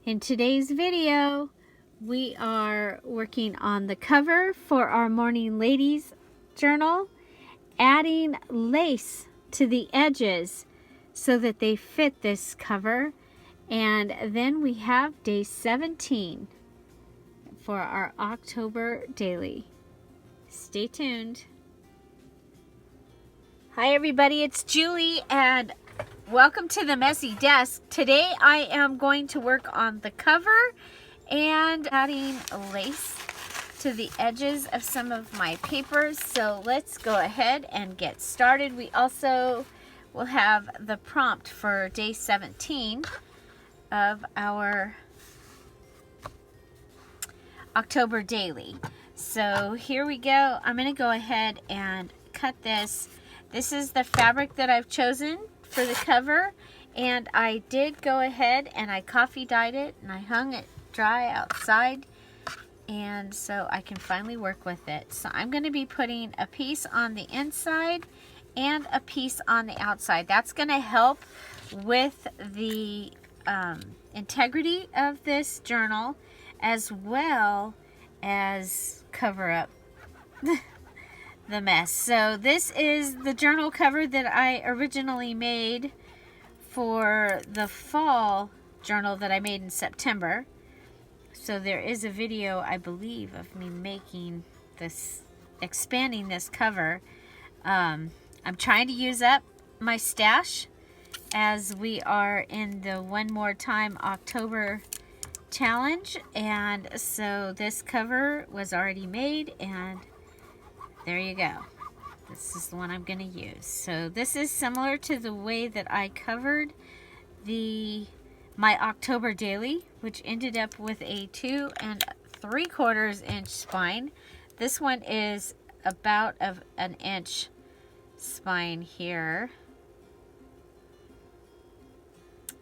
In today's video, we are working on the cover for our Morning Ladies journal, adding lace to the edges so that they fit this cover. And then we have day 17 for our October daily. Stay tuned. Hi everybody, it's Julie and welcome to the Messy Desk. Today I am going to work on the cover and adding lace to the edges of some of my papers. So let's go ahead and get started. We also will have the prompt for day 17 of our October daily. So here we go. I'm going to go ahead and cut this. This is the fabric that I've chosen for the cover, and I did go ahead and I coffee dyed it and I hung it dry outside, and so I can finally work with it. So I'm going to be putting a piece on the inside and a piece on the outside. That's going to help with the integrity of this journal, as well as cover up the mess. So this is the journal cover that I originally made for the fall journal that I made in September. So there is a video, I believe, of me making this, expanding this cover. I'm trying to use up my stash as we are in the One More Time October challenge, and so this cover was already made, and there you go. This is the one I'm going to use. So this is similar to the way that I covered my October daily, which ended up with a 2 3/4 inch spine. This one is about of an inch spine here.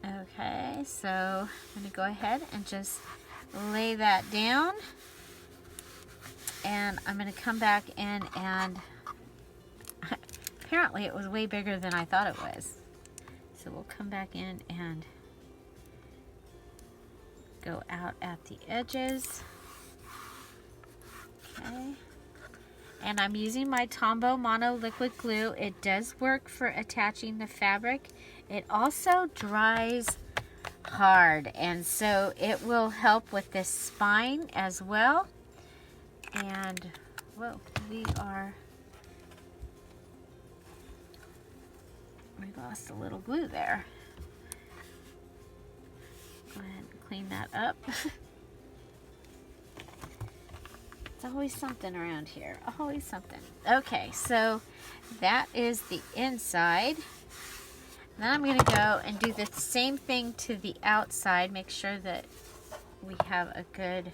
Okay, so I'm going to go ahead and just lay that down. And I'm going to come back in, and apparently it was way bigger than I thought it was. So we'll come back in and go out at the edges. Okay. And I'm using my Tombow Mono Liquid Glue. It does work for attaching the fabric. It also dries hard, and so it will help with this spine as well. And whoa, we lost a little glue there. Go ahead and clean that up. It's always something around here, always something. Okay, so that is the inside. Then I'm going to go and do the same thing to the outside. Make sure that we have a good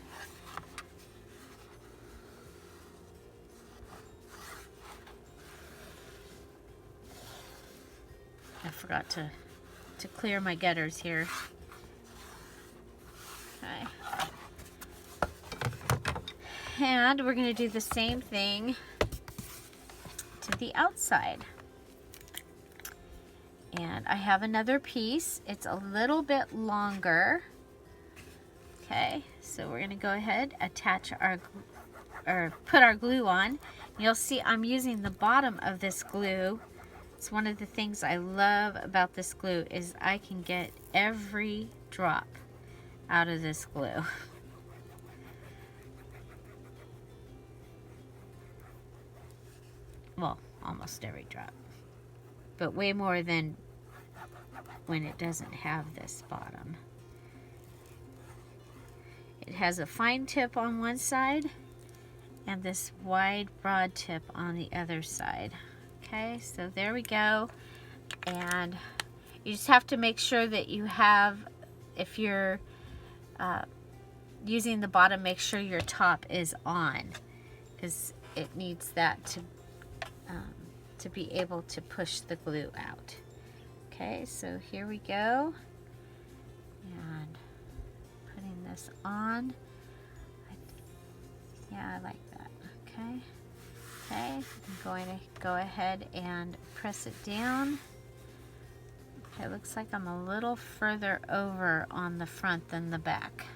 I forgot to clear my gutters here. Okay. And we're going to do the same thing to the outside. And I have another piece. It's a little bit longer. Okay, so we're going to go ahead, attach put our glue on. You'll see I'm using the bottom of this glue. It's one of the things I love about this glue is I can get every drop out of this glue. Well, almost every drop, but way more than when it doesn't have this bottom. It has a fine tip on one side and this wide broad tip on the other side. Okay, so there we go. And you just have to make sure that you have, if you're using the bottom, make sure your top is on, because it needs that to be able to push the glue out. Okay, so here we go. And putting this on. Yeah, I like that. Okay. Okay, I'm going to go ahead and press it down. Okay, looks like I'm a little further over on the front than the back.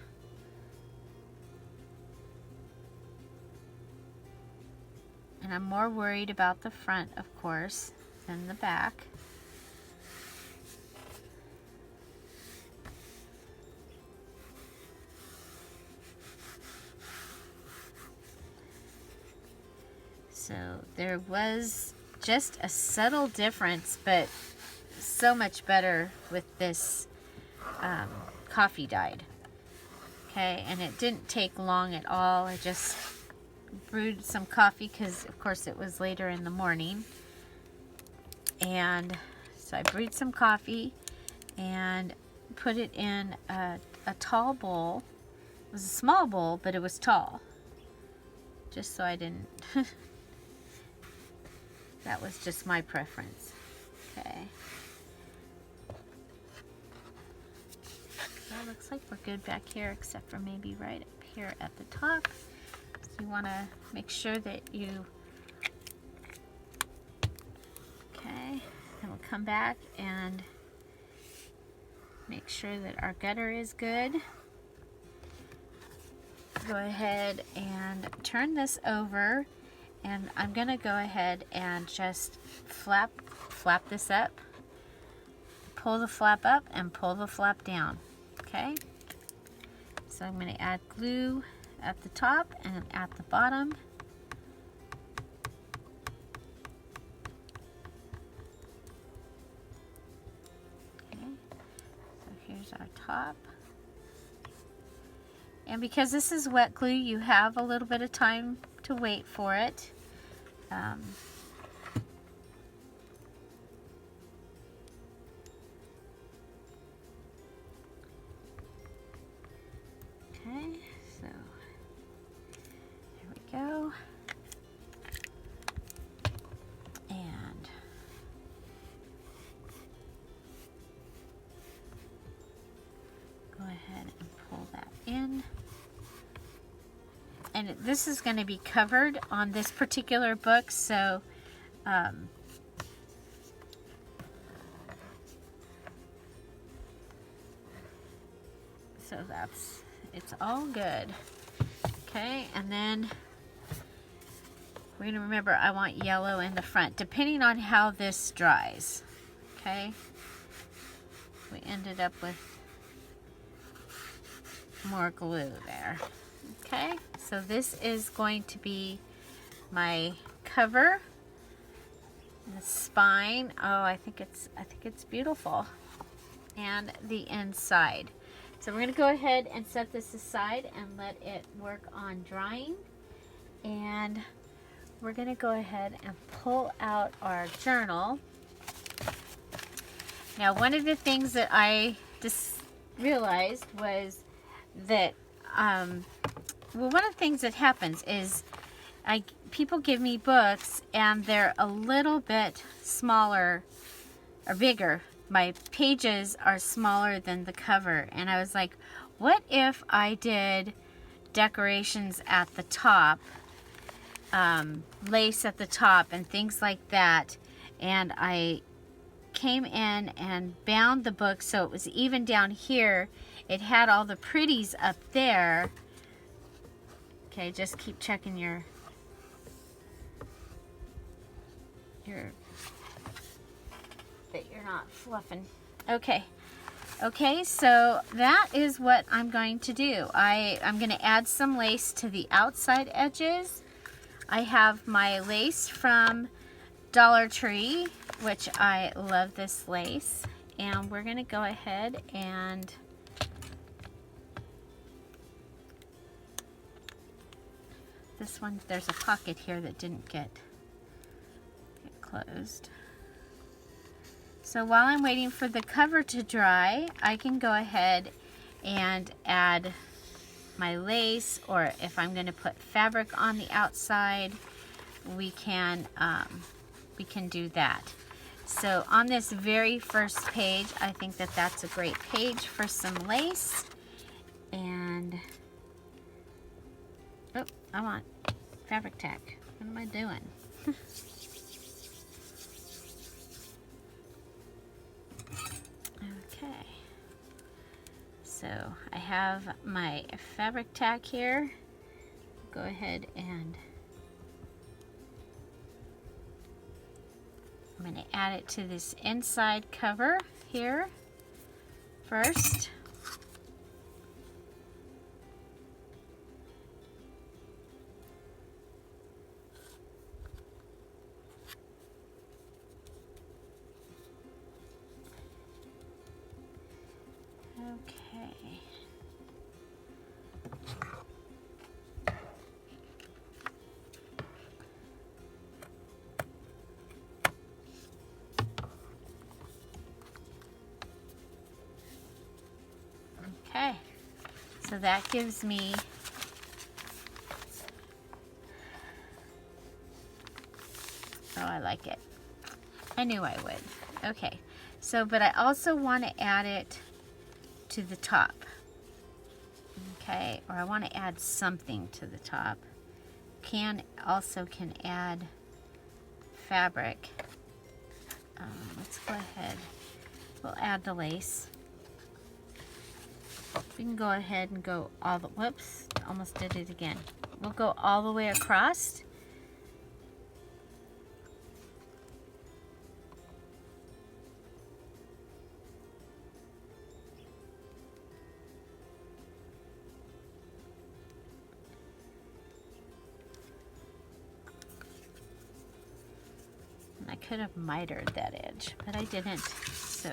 And I'm more worried about the front, of course, than the back. So there was just a subtle difference, but so much better with this coffee dyed. Okay, and it didn't take long at all. I just brewed some coffee because, of course, it was later in the morning. And so I brewed some coffee and put it in a tall bowl. It was a small bowl, but it was tall. Just so I didn't... That was just my preference. Okay. Well, looks like we're good back here, except for maybe right up here at the top. So you want to make sure that you... Okay. Then we'll come back and make sure that our gutter is good. Go ahead and turn this over. And I'm going to go ahead and just flap this up, pull the flap up and pull the flap down, okay? So I'm going to add glue at the top and at the bottom. Okay, so here's our top. And because this is wet glue, you have a little bit of time to wait for it. Okay, so there we go. And go ahead and pull that in. And this is going to be covered on this particular book, so it's all good. Okay, and then we're going to remember I want yellow in the front, depending on how this dries. Okay, we ended up with more glue there. Okay, so this is going to be my cover, the spine. Oh, I think it's beautiful, and the inside. So we're going to go ahead and set this aside and let it work on drying, and we're going to go ahead and pull out our journal. Now, one of the things that I just realized was that well, one of the things that happens is people give me books and they're a little bit smaller or bigger. My pages are smaller than the cover, and I was like, what if I did decorations at the top, lace at the top and things like that, and I came in and bound the book so it was even down here. It had all the pretties up there. Okay, just keep checking your that you're not fluffing. Okay. Okay, so that is what I'm going to do. I'm going to add some lace to the outside edges. I have my lace from Dollar Tree, which I love this lace. And we're going to go ahead and this one, there's a pocket here that didn't get closed. So while I'm waiting for the cover to dry, I can go ahead and add my lace, or if I'm going to put fabric on the outside, we can do that. So on this very first page, I think that that's a great page for some lace. And oh, I want fabric tack. What am I doing? Okay. So I have my fabric tack here. Go ahead and I'm going to add it to this inside cover here first. Okay. Okay, so that gives me I like it. I knew I would. Okay, so but I also want to add it to the top. Okay, or I want to add something to the top. Also can add fabric. Let's go ahead. We'll add the lace. We can go ahead and go all the, whoops, almost did it again. We'll go all the way across. I could have mitered that edge, but I didn't, so.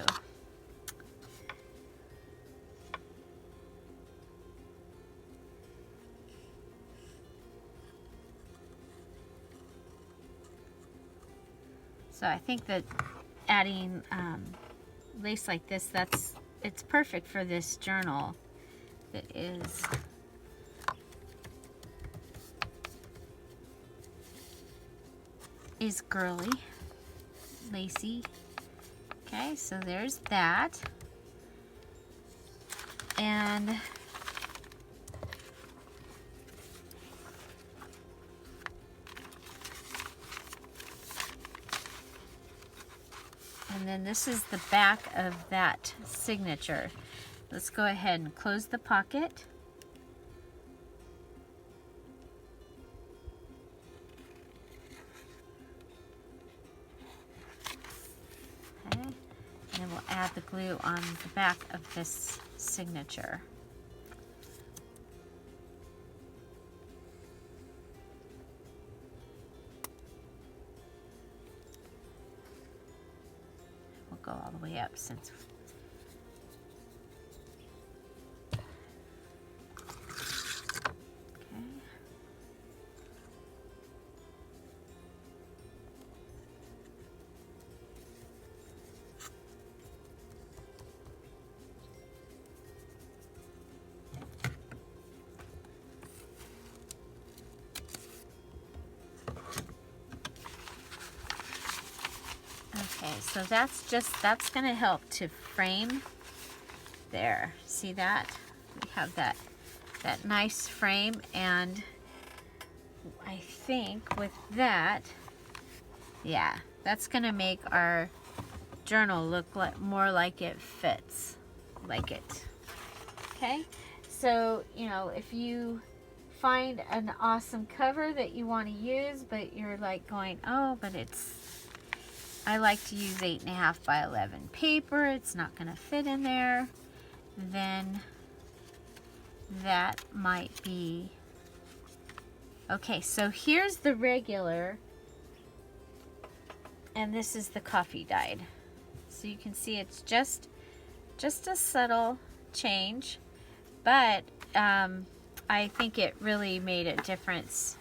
So I think that adding lace like this, it's perfect for this journal that is girly, lacy. Okay, so there's that. And then this is the back of that signature. Let's go ahead and close the pocket. Okay, and then we'll add the glue on the back of this signature. Go all the way up since so that's going to help to frame there. See that? We have that nice frame, and I think with that, yeah, that's going to make our journal look more like it fits, like it. Okay, so you know, if you find an awesome cover that you want to use, but you're like going, oh, but I like to use 8.5 by 11 paper, it's not going to fit in there, then that might be okay. So here's the regular, and this is the coffee dyed. So you can see it's just a subtle change, but I think it really made a difference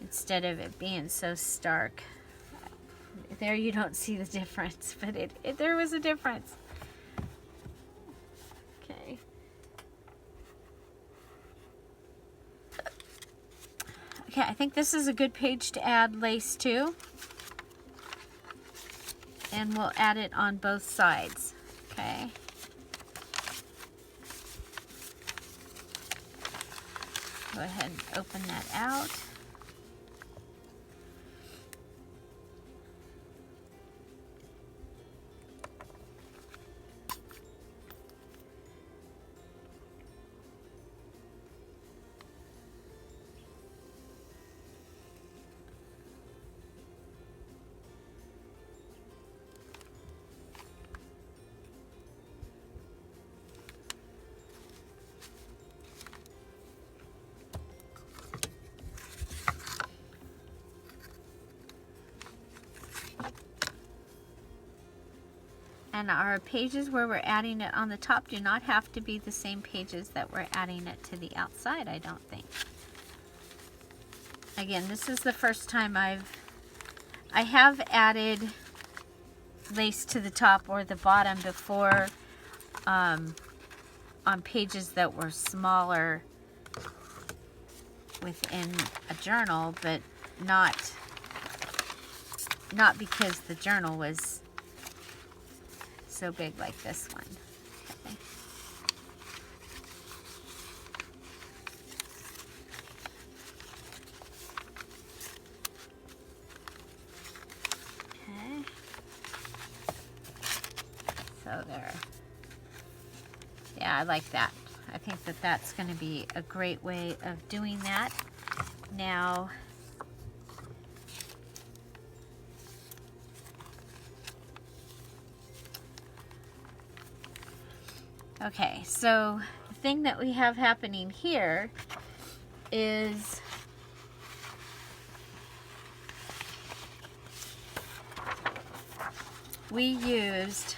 instead of it being so stark. There you don't see the difference, but there was a difference. Okay. Okay, I think this is a good page to add lace to. And we'll add it on both sides. Okay. Go ahead and open that out. And our pages where we're adding it on the top do not have to be the same pages that we're adding it to the outside, I don't think. Again, this is the first time I have added lace to the top or the bottom before on pages that were smaller within a journal, but not because the journal was so big like this one. Okay. Okay. So there. Yeah, I like that. I think that that's going to be a great way of doing that. Now, okay, so the thing that we have happening here is we used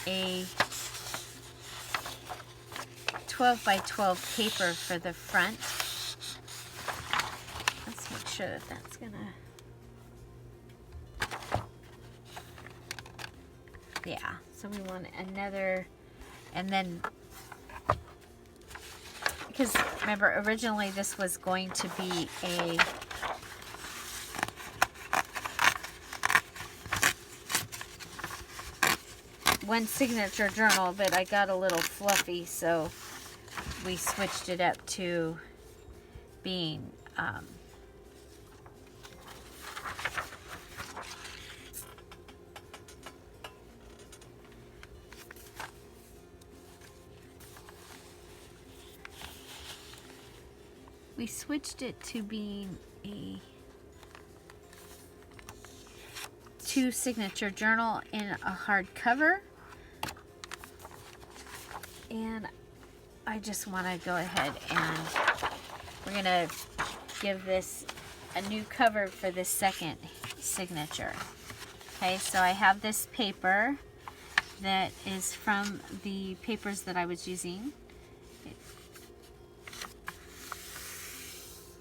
a 12 by 12 paper for the front. Let's make sure that that's gonna, yeah, so we want another, and then, because remember originally this was going to be a one signature journal, but I got a little fluffy, so we switched it up to being a two signature journal in a hardcover. And I just want to go ahead and we're going to give this a new cover for this second signature. Okay, so I have this paper that is from the papers that I was using.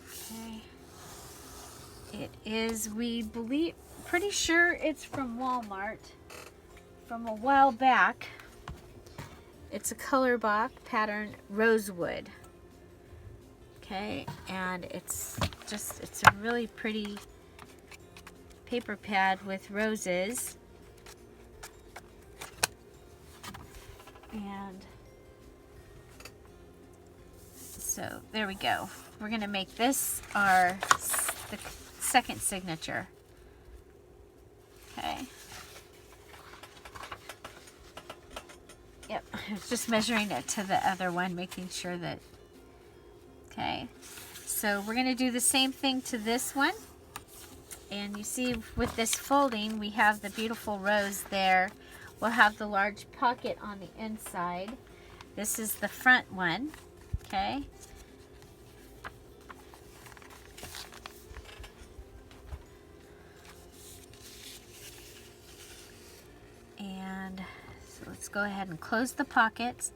Okay. It is, we believe, pretty sure it's from Walmart from a while back. It's a color box pattern rosewood. Okay, and it's a really pretty paper pad with roses. And so there we go. We're gonna make this the second signature. Okay. Yep, I was just measuring it to the other one, making sure that, okay. So we're going to do the same thing to this one. And you see with this folding, we have the beautiful rose there. We'll have the large pocket on the inside. This is the front one, okay. And so let's go ahead and close the pockets.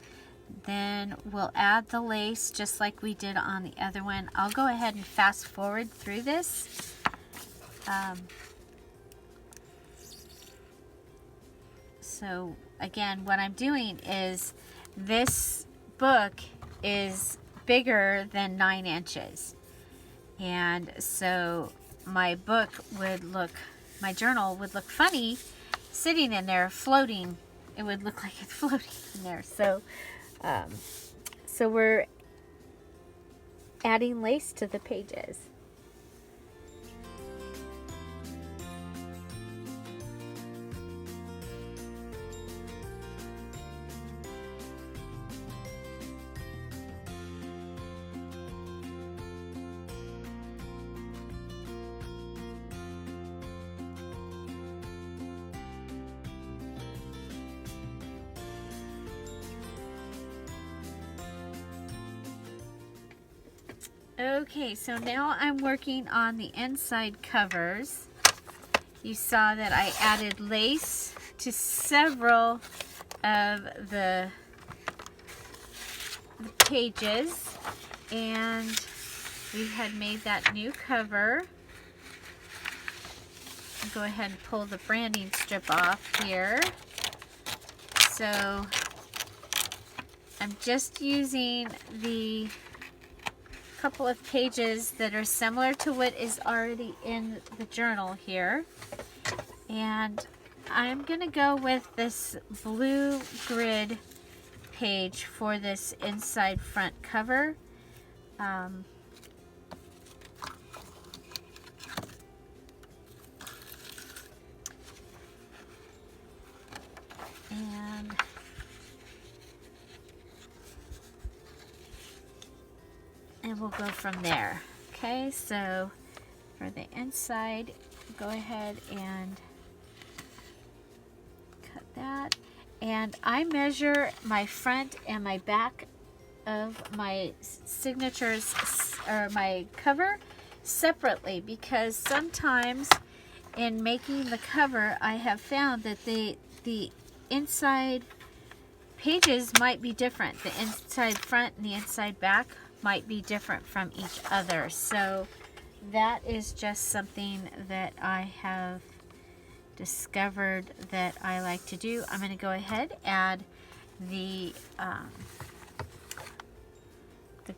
Then we'll add the lace just like we did on the other one. I'll go ahead and fast forward through this. So again, what I'm doing is this book is bigger than 9 inches. And so my journal would look funny sitting in there floating. It would look like it's floating in there. So so we're adding lace to the pages. Okay, so now I'm working on the inside covers, you saw that I added lace to several of the pages, and we had made that new cover. I'll go ahead and pull the branding strip off here. So I'm just using the couple of pages that are similar to what is already in the journal here, and I'm gonna go with this blue grid page for this inside front cover. And we'll go from there. Okay, so for the inside, go ahead and cut that. And I measure my front and my back of my signatures, or my cover, separately, because sometimes in making the cover I have found that the inside pages might be different. The inside front and the inside back might be different from each other. So that is just something that I have discovered that I like to do. I'm going to go ahead and add the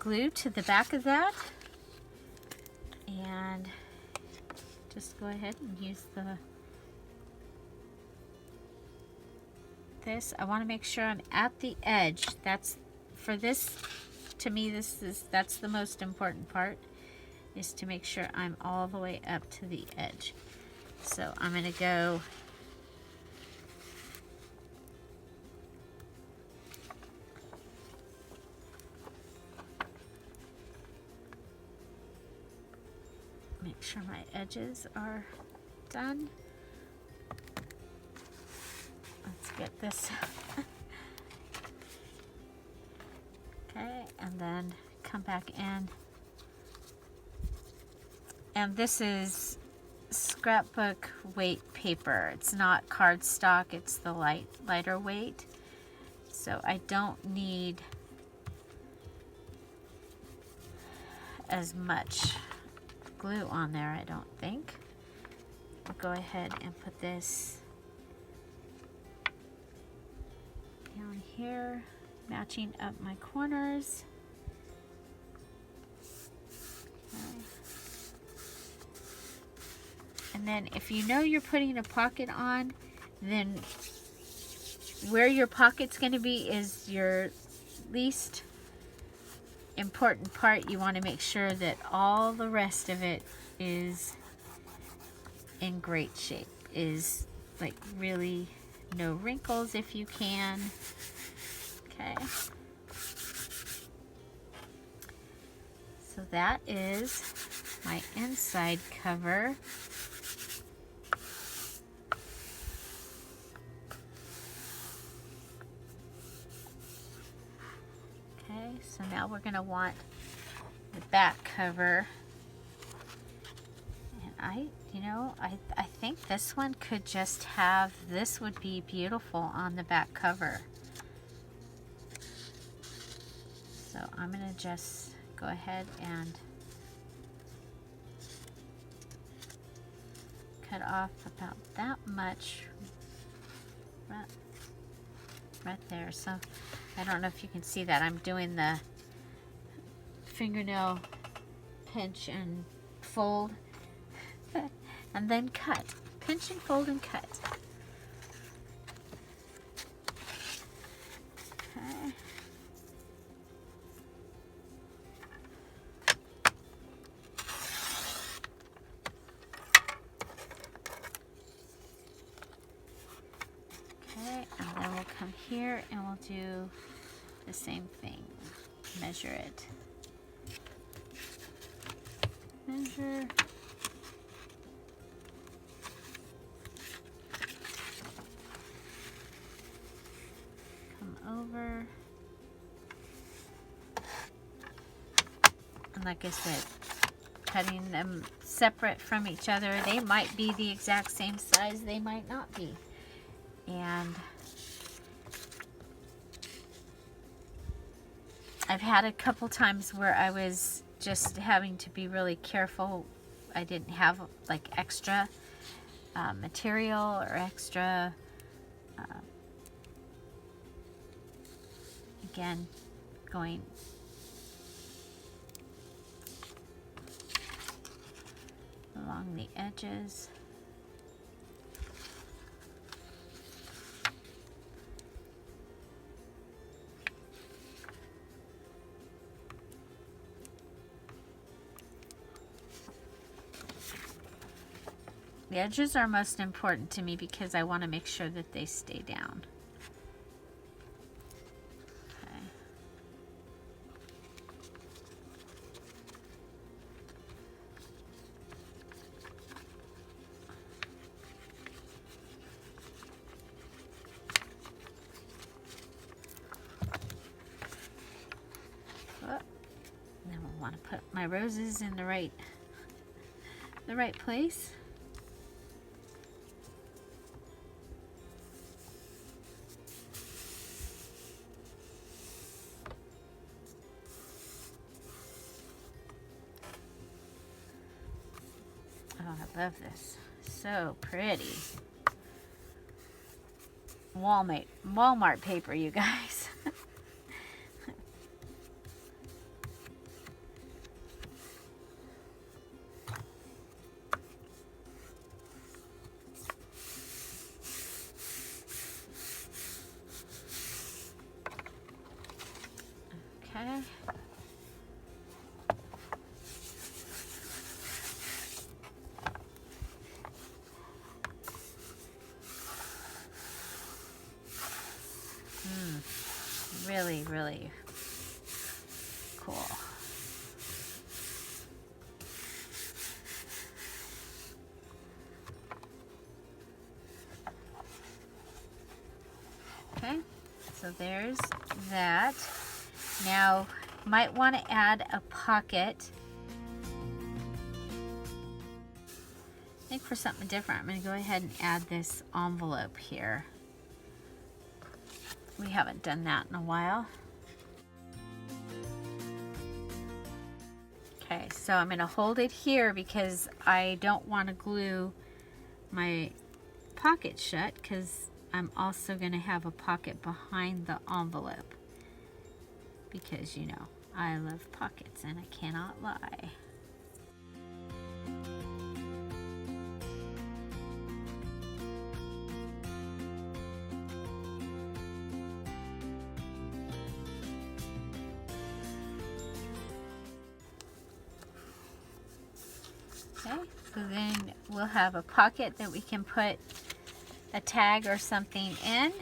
glue to the back of that, and just go ahead and use this. I want to make sure I'm at the edge. That's for this. To me, that's the most important part, is to make sure I'm all the way up to the edge. So I'm going to go make sure my edges are done. Let's get this. Okay, and then come back in. And this is scrapbook weight paper. It's not cardstock, it's the lighter weight. So I don't need as much glue on there, I don't think. I'll go ahead and put this down here, matching up my corners. Okay. And then if you know you're putting a pocket on, then where your pocket's going to be is your least important part. You want to make sure that all the rest of it is in great shape, is like really no wrinkles if you can. Okay, so that is my inside cover. Okay, so now we're going to want the back cover. And I think this one could just have, this would be beautiful on the back cover. So I'm going to just go ahead and cut off about that much right there. So I don't know if you can see that. I'm doing the fingernail pinch and fold and then cut. Pinch and fold and cut. Okay. Okay, and then we'll come here and we'll do the same thing. Measure it. Measure. Come over. And like I said, cutting them separate from each other. They might be the exact same size, they might not be. And I've had a couple times where I was just having to be really careful. I didn't have like extra material or extra, again, going along the edges. The edges are most important to me because I want to make sure that they stay down. Then we'll want to put my roses in the right place. Oh, I love this. So pretty. Walmart paper, you guys. Okay. Really, really cool. Okay, so there's that. Now, might want to add a pocket. I think for something different, I'm going to go ahead and add this envelope here. We haven't done that in a while. Okay, so I'm going to hold it here because I don't want to glue my pocket shut, because I'm also going to have a pocket behind the envelope. Because, you know, I love pockets and I cannot lie. Okay, so then we'll have a pocket that we can put a tag or something in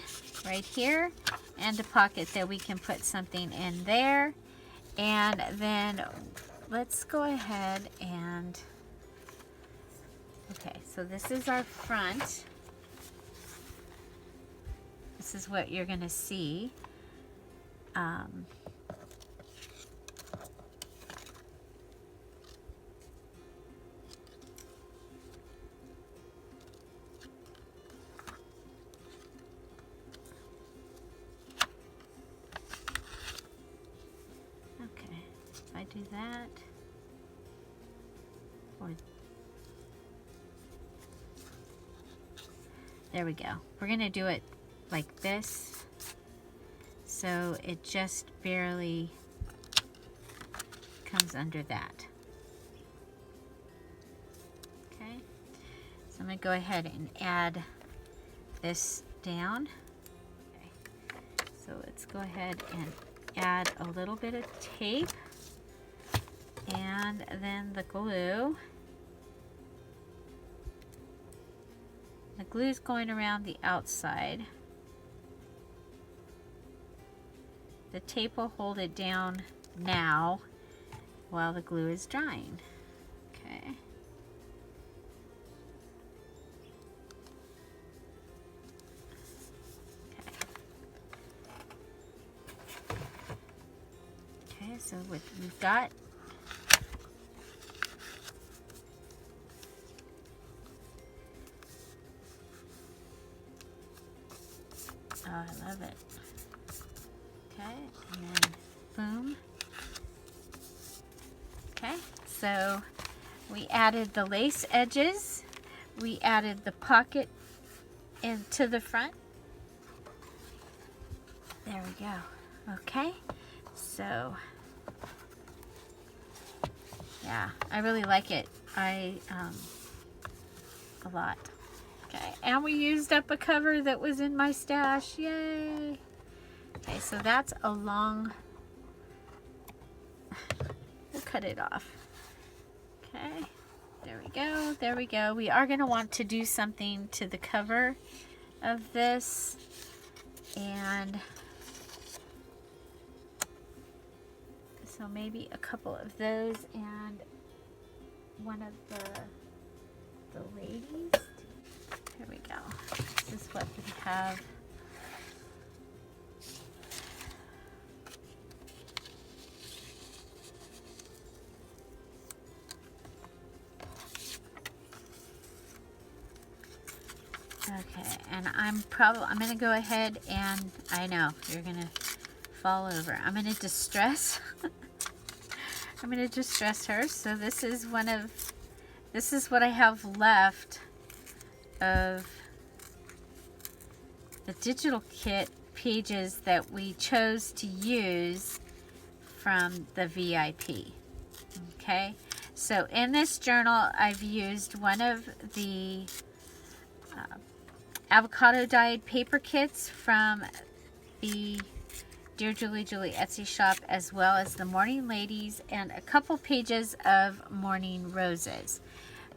right here, and a pocket that we can put something in there. And then let's go ahead and, okay, so this is our front. This is what you're going to see. I do that, or there we go. We're gonna do it like this, so it just barely comes under that. Okay, so I'm gonna go ahead and add this down. Okay. So let's go ahead and add a little bit of tape. And then the glue. The glue is going around the outside. The tape will hold it down now while the glue is drying. Okay. Okay, so we've got So we added the lace edges. We added the pocket into the front. There we go. Okay. So, yeah, I really like it. A lot. Okay, and we used up a cover that was in my stash. Yay! Okay, so that's a long... We'll cut it off. Okay, there we go. There we go. We are going to want to do something to the cover of this. And so maybe a couple of those and one of the ladies. Here we go. This is what we have. Okay, and I'm going to go ahead and, I know, you're going to fall over. I'm going to distress. I'm going to distress her. So this is what I have left of the digital kit pages that we chose to use from the VIP. Okay, so in this journal, I've used one of the avocado dyed paper kits from the Dear Julie Etsy shop, as well as the Morning Ladies and a couple pages of Morning Roses.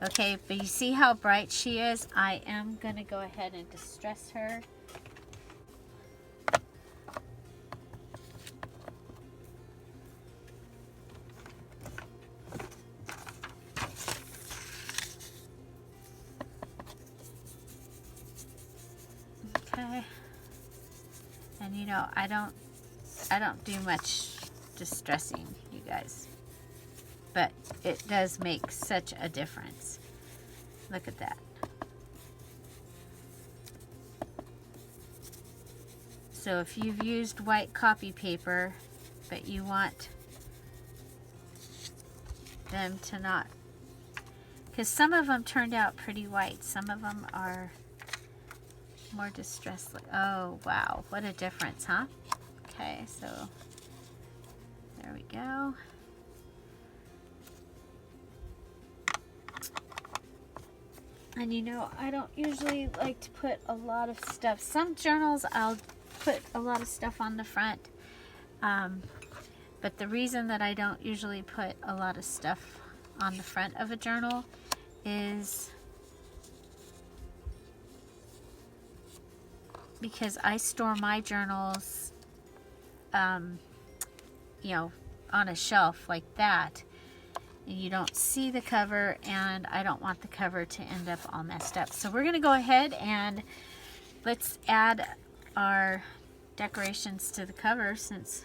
Okay, but you see how bright she is? I am going to go ahead and distress her. Okay, and you know, I don't do much distressing, you guys, but it does make such a difference. Look at that. So if you've used white copy paper, but you want them to not, because some of them turned out pretty white, some of them are more distressed. Oh wow, what a difference, huh? Okay, so there we go. And you know, I don't usually like to put a lot of stuff. Some journals I'll put a lot of stuff on the front, but the reason that I don't usually put a lot of stuff on the front of a journal is because I store my journals, you know, on a shelf like that. And you don't see the cover, and I don't want the cover to end up all messed up. So we're going to go ahead and let's add our decorations to the cover, since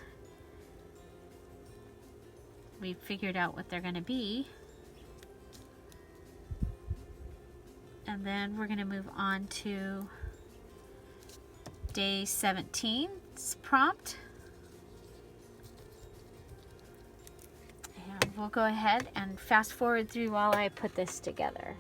we figured out what they're going to be. And then we're going to move on to day 17's prompt. And we'll go ahead and fast forward through while I put this together.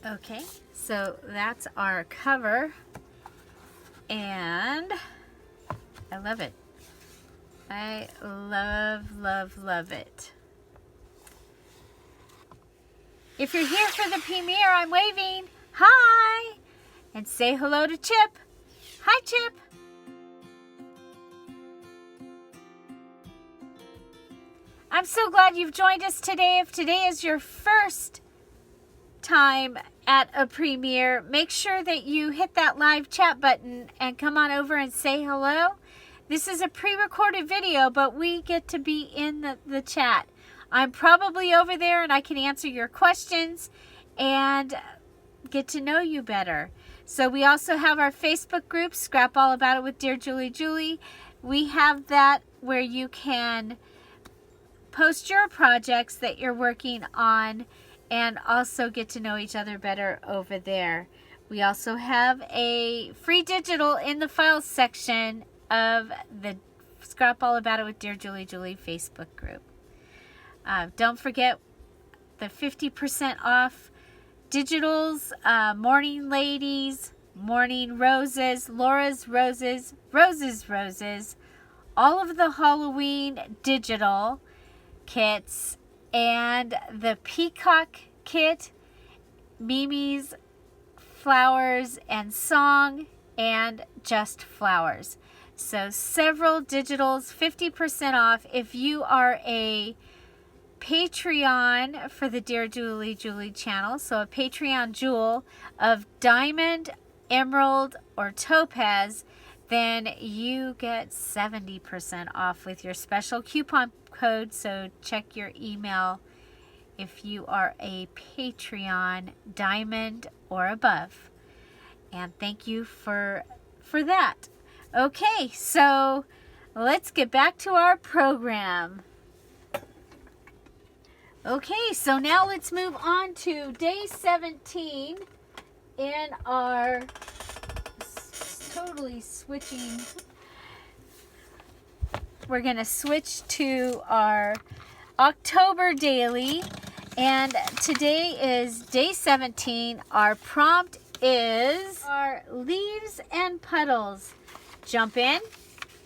Okay, so that's our cover, and I love it. I love, love, love it. If you're here for the premiere, I'm waving. Hi! And say hello to Chip. Hi, Chip. I'm so glad you've joined us today. If today is your first time at a premiere, make sure that you hit that live chat button and come on over and say hello. This is a pre-recorded video, but we get to be in the chat. I'm probably over there and I can answer your questions and get to know you better. So we also have our Facebook group, Scrap All About It with Dear Julie. We have that where you can post your projects that you're working on and also get to know each other better over there. We also have a free digital in the files section of the Scrap All About It with Dear Julie Facebook group. Don't forget the 50% off digitals, Morning Ladies, Morning Roses, Laura's Roses, Roses, all of the Halloween digital kits, and the Peacock kit, Mimi's Flowers and Song, and Just Flowers. So several digitals, 50% off. If you are a Patreon for the Dear Julie channel, so a Patreon jewel of diamond, emerald, or topaz, then you get 70% off with your special coupon code. So check your email if you are a Patreon diamond or above. And thank you for that. Okay, so let's get back to our program. Okay, so now let's move on to day 17 in our totally switching. We're going to switch to our October daily, and today is day 17. Our prompt is our leaves and puddles. Jump in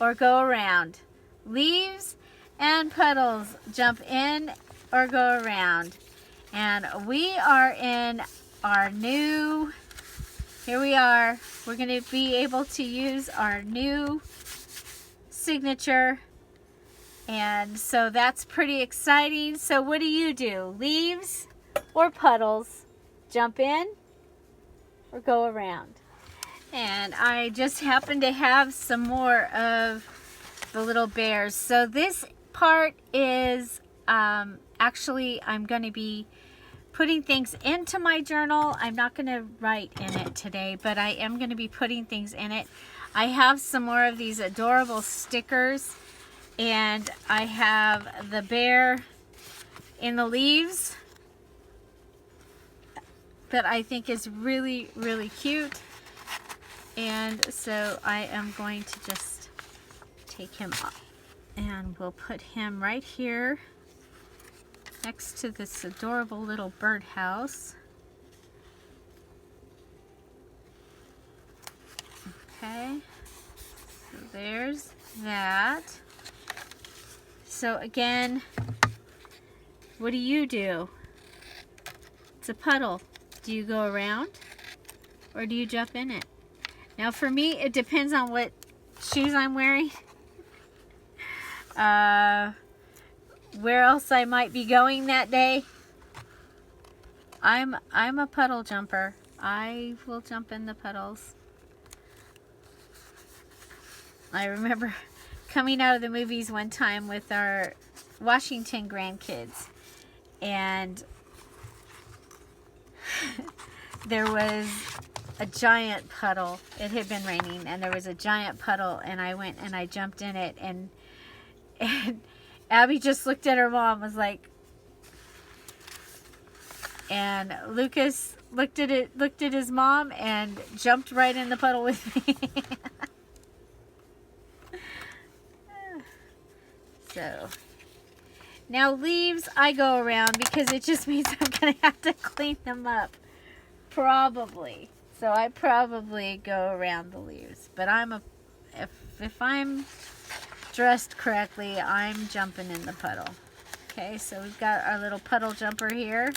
or go around. Leaves and puddles. Jump in or go around. And we are in our new, here we are. We're going to be able to use our new signature. And so that's pretty exciting. So what do? Leaves or puddles? Jump in or go around? And I just happen to have some more of the little bears. So this part is actually, I'm going to be putting things into my journal. I'm not going to write in it today, but I am going to be putting things in it. I have some more of these adorable stickers, and I have the bear in the leaves that I think is really, really cute. And so I am going to just take him up, and we'll put him right here next to this adorable little birdhouse. Okay, so there's that. So again, what do? It's a puddle. Do you go around or do you jump in it? Now for me, it depends on what shoes I'm wearing. Where else I might be going that day. I'm a puddle jumper. I will jump in the puddles. I remember coming out of the movies one time with our Washington grandkids, and there was a giant puddle. It had been raining, and there was a giant puddle, and I went and I jumped in it, and Abby just looked at her mom, was like, and Lucas looked at his mom and jumped right in the puddle with me. So now leaves, I go around because it just means I'm gonna have to clean them up, probably. So I probably go around the leaves, but if I'm dressed correctly, I'm jumping in the puddle. Okay, so we've got our little puddle jumper here.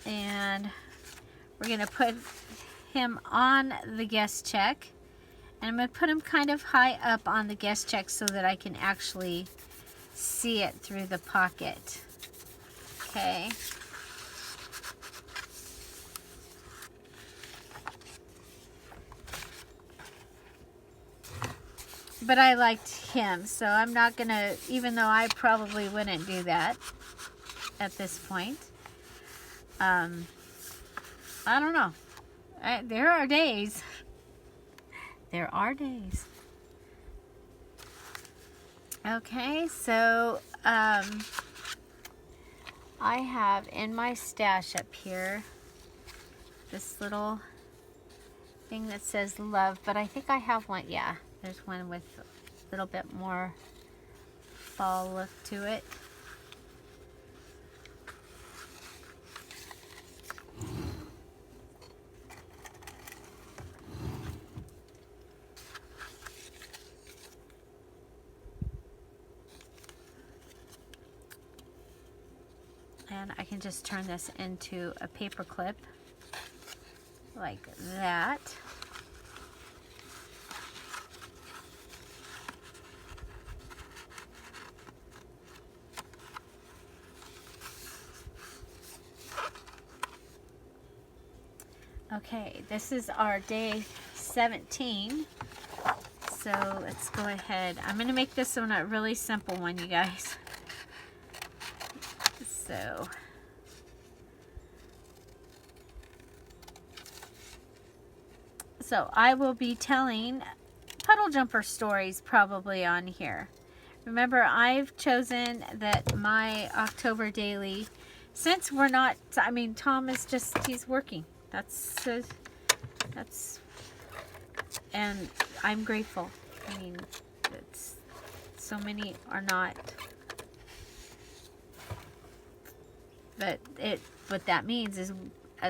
And we're gonna put him on the guest check. And I'm going to put him kind of high up on the guest check so that I can actually see it through the pocket. Okay. But I liked him, so I'm not going to, even though I probably wouldn't do that at this point. I don't know. There are days. There are days. Okay, so I have in my stash up here this little thing that says love, but I think I have one. Yeah, there's one with a little bit more fall look to it. And I can just turn this into a paper clip like that. Okay, this is our day 17. So let's go ahead. I'm going to make this one a really simple one, you guys. So I will be telling puddle jumper stories probably on here. Remember, I've chosen that my October daily, since we're not, I mean, Tom is just, he's working. And I'm grateful. I mean, it's, so many are not. But what that means is,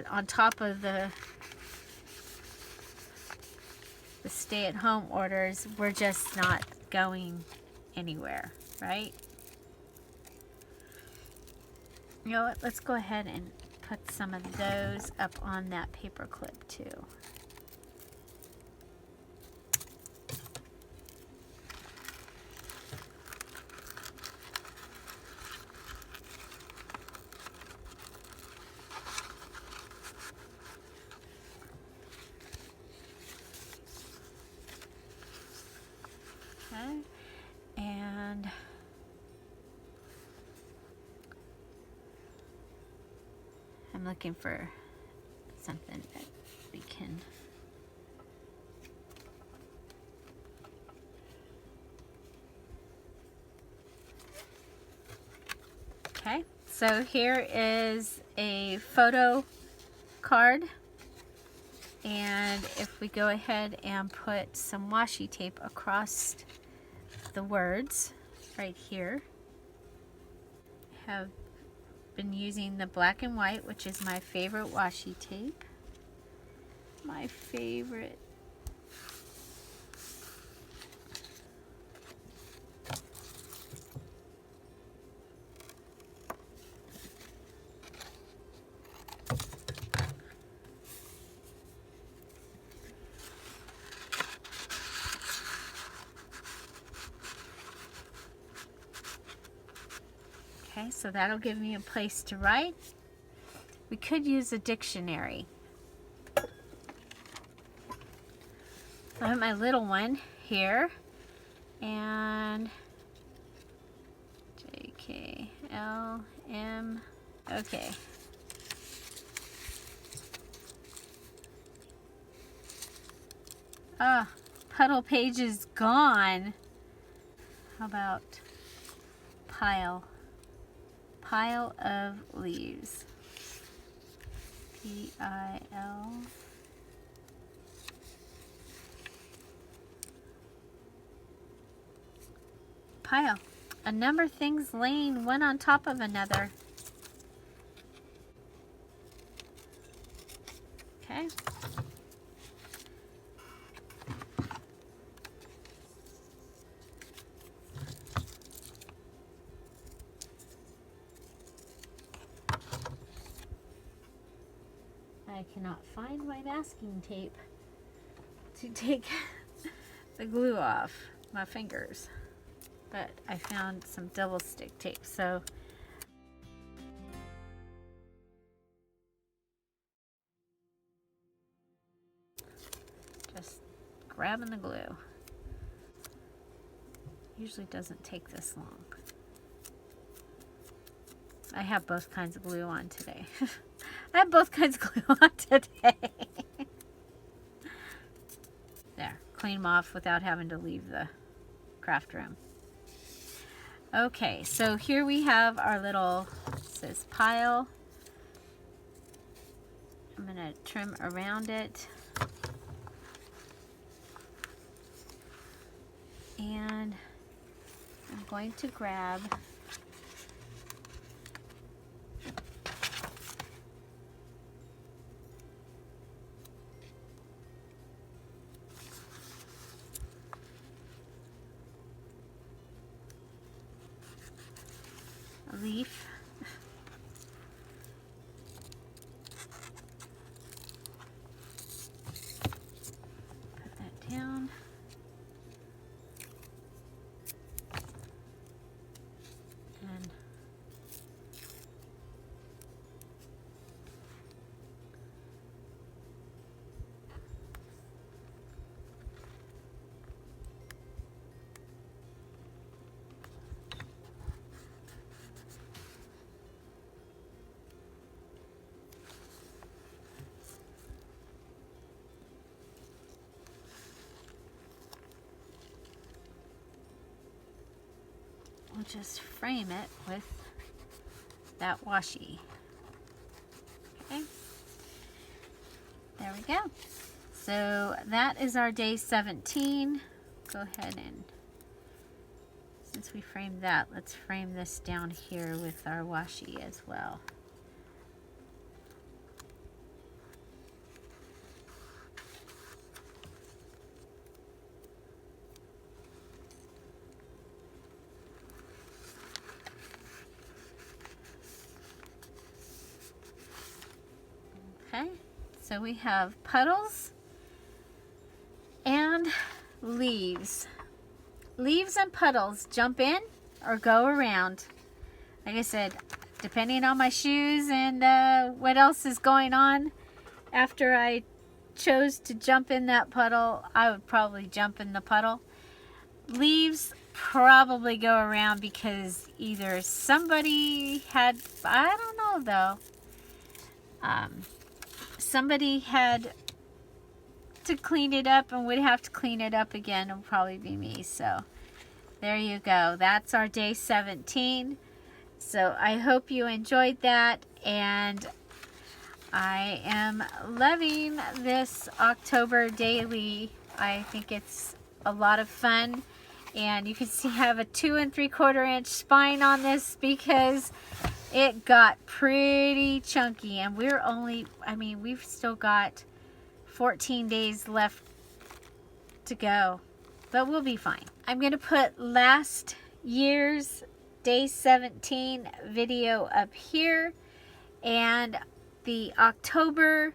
on top of the stay-at-home orders, we're just not going anywhere, right? You know what? Let's go ahead and put some of those up on that paper clip too. Okay. And I'm looking for something that we can okay, so here is a photo card, and if we go ahead and put some washi tape across the words right here, I have been using the black and white, which is my favorite washi tape. My favorite. Okay, so that'll give me a place to write. We could use a dictionary. I have my little one here, and JKLM, okay. Ah, puddle page is gone. How about pile? Pile of leaves. P-I-L. Pile. A number of things laying one on top of another. Okay. I cannot find my masking tape to take the glue off my fingers, but I found some double stick tape, so just grabbing the glue. Usually doesn't take this long. I have both kinds of glue on today. I have both kinds of glue on today. There, clean them off without having to leave the craft room. Okay, so here we have our little, it says pile. I'm going to trim around it. And I'm going to grab a leaf. Put that down. And we'll just frame it with that washi. Okay, there we go. So that is our day 17. Go ahead and, since we framed that, let's frame this down here with our washi as well. Okay, so we have puddles and leaves. Leaves and puddles jump in or go around. Like I said, depending on my shoes and what else is going on, after I chose to jump in that puddle, I would probably jump in the puddle. Leaves probably go around because either somebody had, I don't know though, somebody had to clean it up and would have to clean it up again. It would probably be me. So there you go. That's our day 17. So I hope you enjoyed that, and I am loving this October daily. I think it's a lot of fun, and you can see I have a 2 3/4 inch spine on this because it got pretty chunky, and we're only, I mean, we've still got 14 days left to go, but we'll be fine. I'm going to put last year's day 17 video up here and the October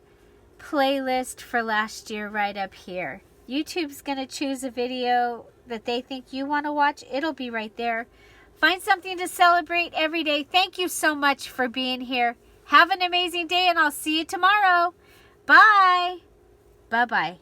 playlist for last year right up here. YouTube's going to choose a video that they think you want to watch. It'll be right there. Find something to celebrate every day. Thank you so much for being here. Have an amazing day, and I'll see you tomorrow. Bye. Bye-bye.